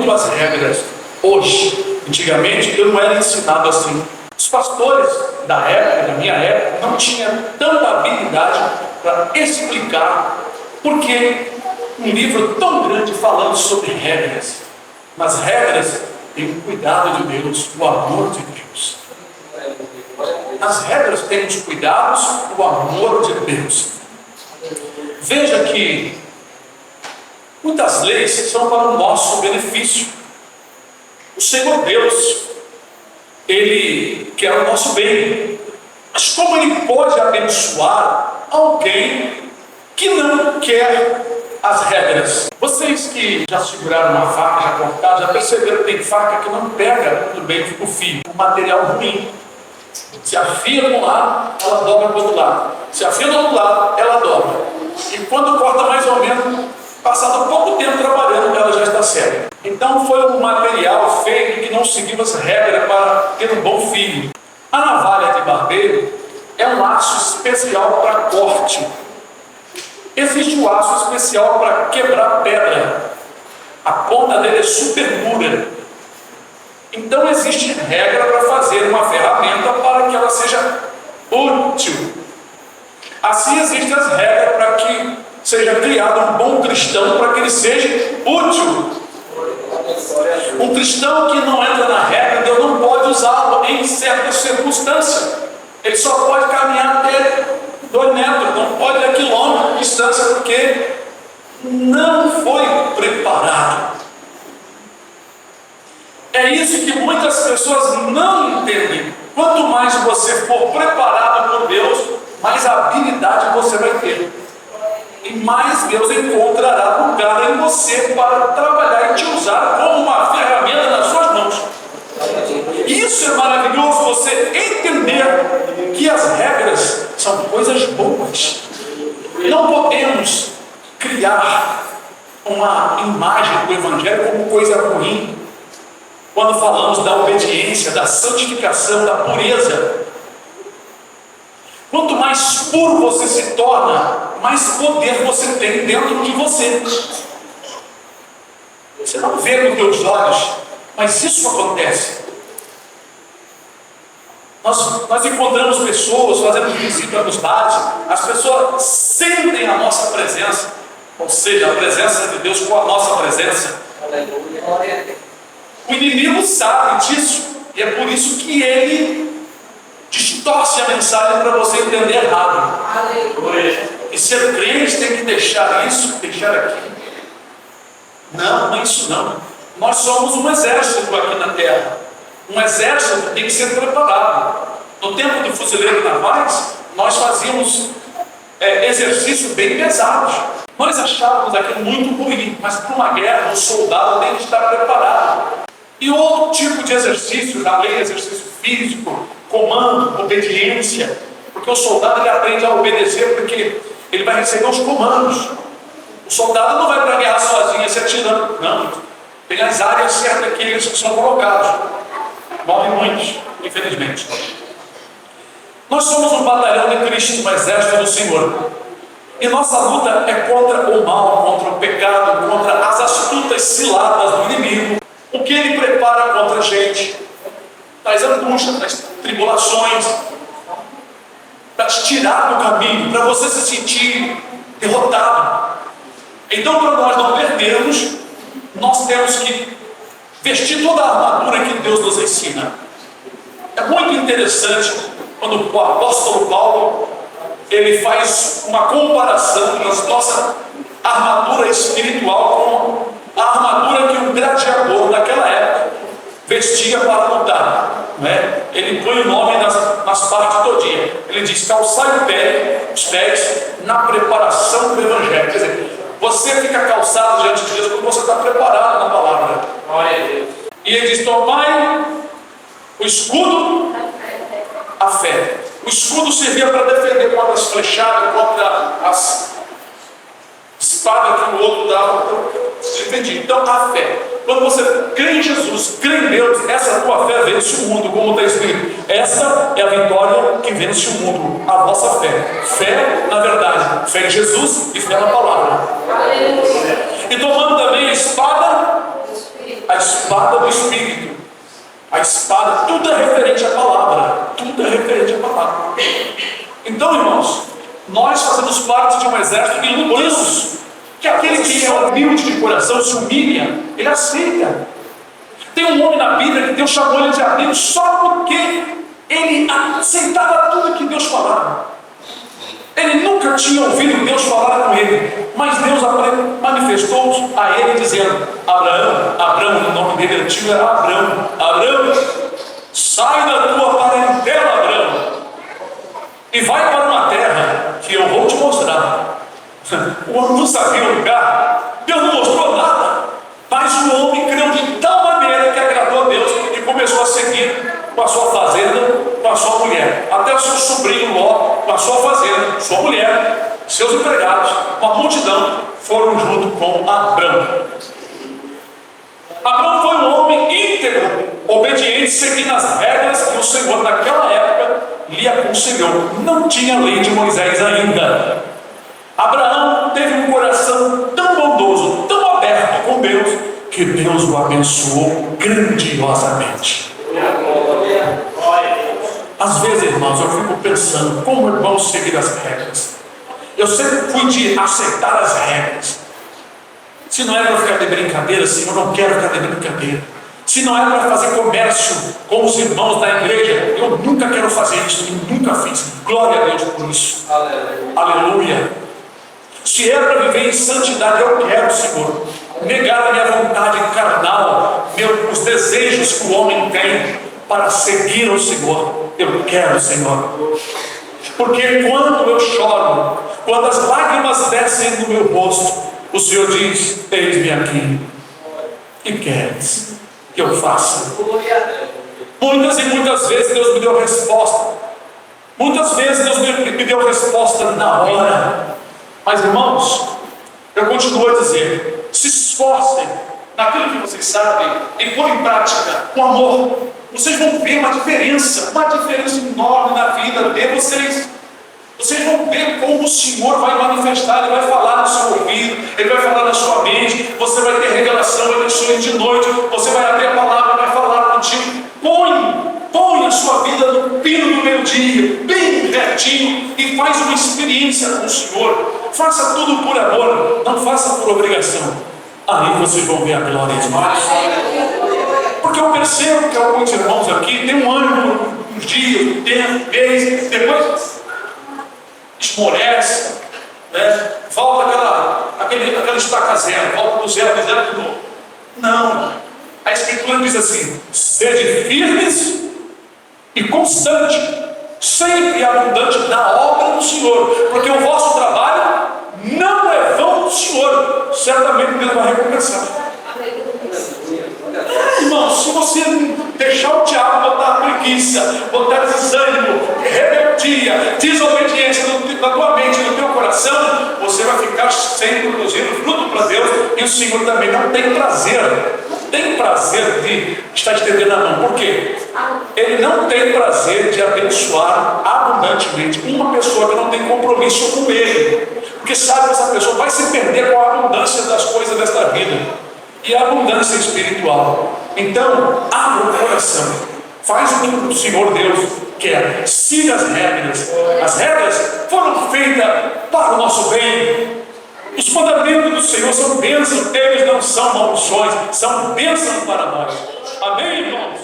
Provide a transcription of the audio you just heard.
muito as regras hoje. Antigamente eu não era ensinado assim. Os pastores da época, da minha época, não tinham tanta habilidade para explicar por que um livro tão grande falando sobre regras. Mas regras têm o cuidado de Deus, o amor de Deus. As regras têm os cuidados, o amor de Deus. Veja que muitas leis são para o nosso benefício. O Senhor Deus, Ele quer o nosso bem. Mas como Ele pode abençoar alguém que não quer as regras? Vocês que já seguraram uma faca, já cortaram, já perceberam que tem faca que não pega muito bem o fio, um material ruim. Se afia de um lado, ela dobra do outro lado. Se afia do outro lado, ela dobra. E quando corta mais ou menos, passado pouco tempo trabalhando, ela já está séria. Então foi um material feito que não seguiu as regras para ter um bom fio. A navalha de barbeiro é um aço especial para corte. Existe um aço especial para quebrar pedra. A ponta dele é super dura. Então existe regra para fazer uma ferramenta para que ela seja útil. Assim existem as regras para que seja criado um bom cristão, para que ele seja útil. Um cristão que não entra na regra, Deus não pode usá-lo em certas circunstâncias. Ele só pode caminhar até 2 metros, não pode ir a quilômetros de distância, porque não foi preparado. É isso que muitas pessoas não entendem. Quanto mais você for preparado por Deus, mais habilidade você vai ter. E mais Deus encontrará lugar em você para trabalhar e te usar como uma ferramenta nas suas mãos. Isso é maravilhoso, você entender que as regras são coisas boas. Não podemos criar uma imagem do Evangelho como coisa ruim. Quando falamos da obediência, da santificação, da pureza, quanto mais puro você se torna, mais poder você tem dentro de você. Você não vê com teus olhos, mas isso acontece. Nós encontramos pessoas, fazemos visita nos lares, as pessoas sentem a nossa presença, ou seja, a presença de Deus com a nossa presença. O inimigo sabe disso, e é por isso que ele distorce a mensagem para você entender errado. E ser crente tem que deixar isso, deixar aquilo. Não é isso não. Nós somos um exército aqui na terra. Um exército tem que ser preparado. No tempo do fuzileiro navais, nós fazíamos exercícios bem pesados. Nós achávamos aquilo muito ruim, mas para uma guerra, o soldado tem que estar preparado. E outro tipo de exercício, além do exercício físico, comando, obediência, porque o soldado ele aprende a obedecer porque ele vai receber os comandos. O soldado não vai para a guerra sozinho, se atirando, não. Tem as áreas certas que eles são colocados. Morrem muitos, infelizmente. Nós somos um batalhão de Cristo, um exército do Senhor. E nossa luta é contra o mal, contra o pecado, contra as astutas ciladas do inimigo. O que ele prepara contra a gente, das angústias, das tribulações, para te tirar do caminho, para você se sentir derrotado. Então, para nós não perdermos, nós temos que vestir toda a armadura que Deus nos ensina. É muito interessante quando o apóstolo Paulo ele faz uma comparação da nossa armadura espiritual com a armadura que um gladiador daquela época vestia para lutar, né? Ele põe o nome nas partes todinhas. Ele diz: calçai os pés na preparação do Evangelho. Quer dizer, você fica calçado diante de Deus porque você está preparado na palavra. E ele diz: tomai o escudo, a fé. O escudo servia para defender contra as flechadas, contra as espadas que o outro dava, defendia. Então, a fé. Quando você crê em Jesus, crê em Deus, essa tua fé vence o mundo, como está escrito. Essa é a vitória que vence o mundo, a vossa fé. Fé, na verdade, fé em Jesus e fé na palavra. E tomando também a espada do Espírito. A espada, tudo é referente à palavra. Tudo é referente à palavra. Então, irmãos, nós fazemos parte de um exército e lutamos. Que aquele que é humilde de coração, se humilha, ele aceita. Tem um homem na Bíblia que Deus chamou ele de amigo só porque ele aceitava tudo que Deus falava. Ele nunca tinha ouvido Deus falar com ele, mas Deus manifestou a ele dizendo: Abraão, o nome dele antigo era Abrão, sai da tua parentela, Abraão, e vai para uma terra que eu vou te mostrar. O homem não sabia o lugar, Deus não mostrou nada, mas o homem creu de tal maneira que agradou a Deus e começou a seguir com a sua fazenda, com a sua mulher, até o seu sobrinho Ló, com a sua fazenda, sua mulher, seus empregados, uma multidão, foram junto com Abrão. Abrão foi um homem íntegro, obediente, seguindo as regras que o Senhor naquela época lhe aconselhou. Não tinha lei de Moisés ainda. Abraão teve um coração tão bondoso, tão aberto com Deus, que Deus o abençoou grandiosamente. Às vezes, irmãos, eu fico pensando como é bom seguir as regras. Eu sempre fui de aceitar as regras. Se não é para ficar de brincadeira, Senhor, eu não quero ficar de brincadeira. Se não é para fazer comércio com os irmãos da igreja, eu nunca quero fazer isso e nunca fiz. Glória a Deus por isso. Aleluia. Se é para viver em santidade, eu quero, Senhor. Negar a minha vontade carnal, os desejos que o homem tem para seguir o Senhor. Eu quero, Senhor. Porque quando eu choro, quando as lágrimas descem no meu rosto, o Senhor diz: eis-me aqui. O que queres que eu faça? Muitas e muitas vezes Deus me deu resposta. Muitas vezes Deus me deu resposta na hora. Mas, irmãos, eu continuo a dizer: se esforcem naquilo que vocês sabem e põe em prática com amor. Vocês vão ver uma diferença enorme na vida de vocês. Vocês vão ver como o Senhor vai manifestar. Ele vai falar no seu ouvido, Ele vai falar na sua mente. Você vai ter revelação, vai ter sonho de noite. Você vai abrir a palavra, vai falar contigo. Põe a sua vida no pino do meio-dia, bem retinho, e faz uma experiência com o Senhor. Faça tudo por amor, não faça por obrigação. Aí vocês vão ver a glória de Deus. Porque eu percebo que alguns irmãos aqui têm um ânimo, uns dias, um tempo, mês, depois esmorece, né? Volta aquela estaca zero, volta do zero de novo. Não, a Escritura diz assim: sede firmes e constante, sempre abundante na obra do Senhor, porque o vosso trabalho não é vão do Senhor, certamente Deus vai recompensar. Irmão, se você deixar o diabo botar preguiça, botar desânimo, rebeldia, desobediência na tua mente, no teu coração, você vai ficar sem produzir fruto para Deus, e o Senhor também não tem prazer. Não tem prazer de estar estendendo a mão. Por quê? Ele não tem prazer de abençoar abundantemente uma pessoa que não tem compromisso com Ele, porque sabe que essa pessoa vai se perder com a abundância das coisas desta vida e a abundância espiritual. Então, abra o coração, faz o que o Senhor Deus quer, siga as regras. As regras foram feitas para o nosso bem. Os mandamentos do Senhor são bênçãos, eles não são maldições, são bênçãos para nós. Amém, irmãos?